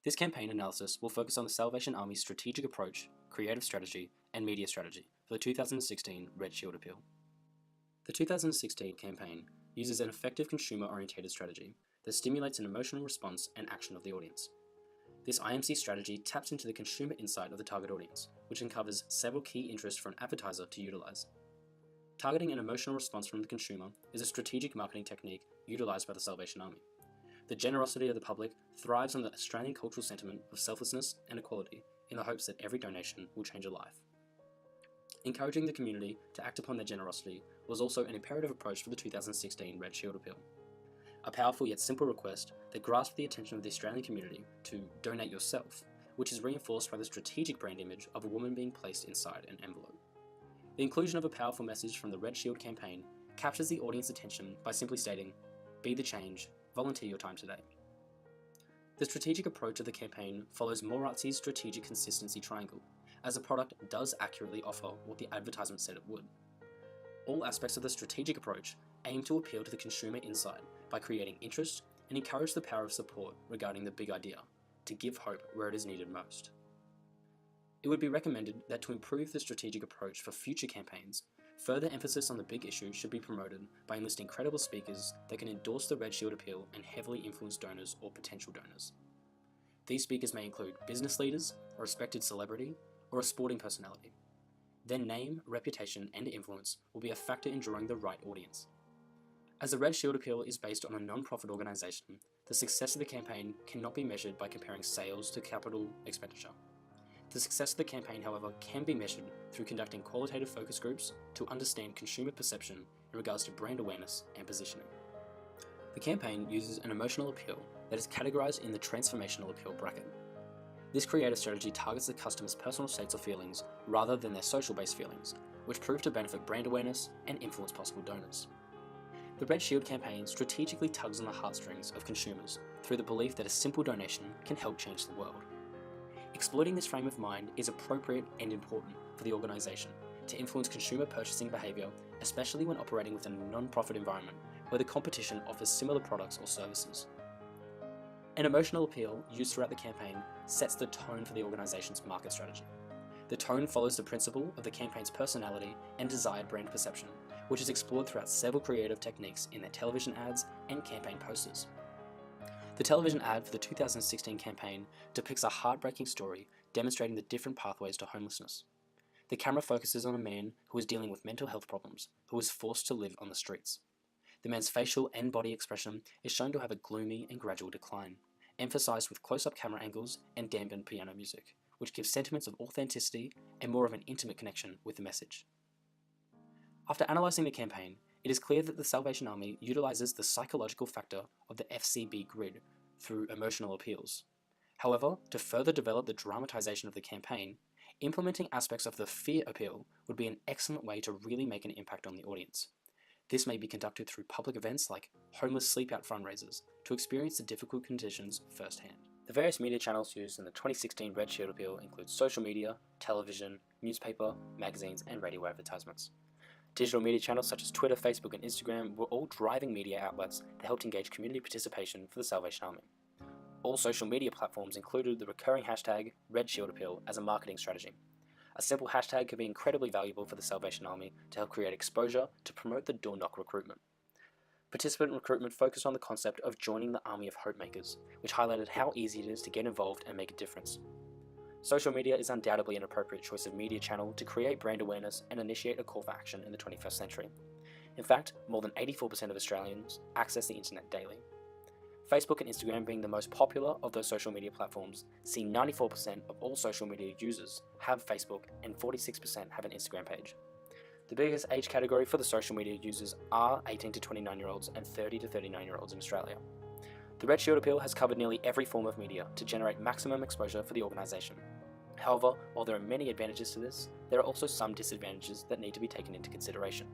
This campaign analysis will focus on the Salvation Army's strategic approach, creative strategy, and media strategy for the 2016 Red Shield appeal. The 2016 campaign uses an effective consumer-oriented strategy that stimulates an emotional response and action of the audience. This IMC strategy taps into the consumer insight of the target audience, which uncovers several key interests for an advertiser to utilize. Targeting an emotional response from the consumer is a strategic marketing technique utilized by the Salvation Army. The generosity of the public thrives on the Australian cultural sentiment of selflessness and equality in the hopes that every donation will change a life. Encouraging the community to act upon their generosity was also an imperative approach for the 2016 Red Shield appeal. A powerful yet simple request that grasped the attention of the Australian community to donate yourself, which is reinforced by the strategic brand image of a woman being placed inside an envelope. The inclusion of a powerful message from the Red Shield campaign captures the audience attention by simply stating, "Be the change, volunteer your time today." The strategic approach of the campaign follows Morazzi's strategic consistency triangle, as the product does accurately offer what the advertisement said it would. All aspects of the strategic approach aim to appeal to the consumer insight by creating interest and encourage the power of support regarding the big idea, to give hope where it is needed most. It would be recommended that to improve the strategic approach for future campaigns, further emphasis on the big issue should be promoted by enlisting credible speakers that can endorse the Red Shield appeal and heavily influence donors or potential donors. These speakers may include business leaders, a respected celebrity, or a sporting personality. Their name, reputation, and influence will be a factor in drawing the right audience. As the Red Shield appeal is based on a non-profit organisation, the success of the campaign cannot be measured by comparing sales to capital expenditure. The success of the campaign, however, can be measured through conducting qualitative focus groups to understand consumer perception in regards to brand awareness and positioning. The campaign uses an emotional appeal that is categorized in the transformational appeal bracket. This creative strategy targets the customer's personal states or feelings rather than their social-based feelings, which prove to benefit brand awareness and influence possible donors. The Red Shield campaign strategically tugs on the heartstrings of consumers through the belief that a simple donation can help change the world. Exploiting this frame of mind is appropriate and important for the organisation to influence consumer purchasing behaviour, especially when operating within a non-profit environment where the competition offers similar products or services. An emotional appeal used throughout the campaign sets the tone for the organisation's market strategy. The tone follows the principle of the campaign's personality and desired brand perception, which is explored throughout several creative techniques in their television ads and campaign posters. The television ad for the 2016 campaign depicts a heartbreaking story demonstrating the different pathways to homelessness. The camera focuses on a man who is dealing with mental health problems, who is forced to live on the streets. The man's facial and body expression is shown to have a gloomy and gradual decline, emphasized with close-up camera angles and dampened piano music, which gives sentiments of authenticity and more of an intimate connection with the message. After analysing the campaign, it is clear that the Salvation Army utilises the psychological factor of the FCB grid through emotional appeals. However, to further develop the dramatisation of the campaign, implementing aspects of the fear appeal would be an excellent way to really make an impact on the audience. This may be conducted through public events like homeless sleep-out fundraisers to experience the difficult conditions firsthand. The various media channels used in the 2016 Red Shield appeal include social media, television, newspaper, magazines, and radio advertisements. Digital media channels such as Twitter, Facebook, and Instagram were all driving media outlets that helped engage community participation for the Salvation Army. All social media platforms included the recurring hashtag #RedShieldAppeal as a marketing strategy. A simple hashtag could be incredibly valuable for the Salvation Army to help create exposure to promote the door-knock recruitment. Participant recruitment focused on the concept of joining the army of hope makers, which highlighted how easy it is to get involved and make a difference. Social media is undoubtedly an appropriate choice of media channel to create brand awareness and initiate a call for action in the 21st century. In fact, more than 84% of Australians access the internet daily. Facebook and Instagram being the most popular of those social media platforms, see 94% of all social media users have Facebook and 46% have an Instagram page. The biggest age category for the social media users are 18 to 29-year-olds and 30 to 39-year-olds in Australia. The Red Shield appeal has covered nearly every form of media to generate maximum exposure for the organisation. However, while there are many advantages to this, there are also some disadvantages that need to be taken into consideration.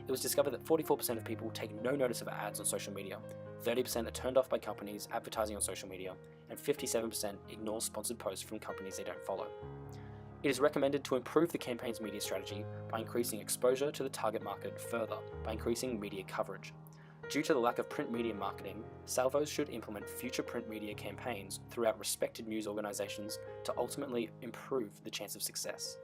It was discovered that 44% of people take no notice of ads on social media, 30% are turned off by companies advertising on social media, and 57% ignore sponsored posts from companies they don't follow. It is recommended to improve the campaign's media strategy by increasing exposure to the target market further by increasing media coverage. Due to the lack of print media marketing, salvos should implement future print media campaigns throughout respected news organisations to ultimately improve the chance of success.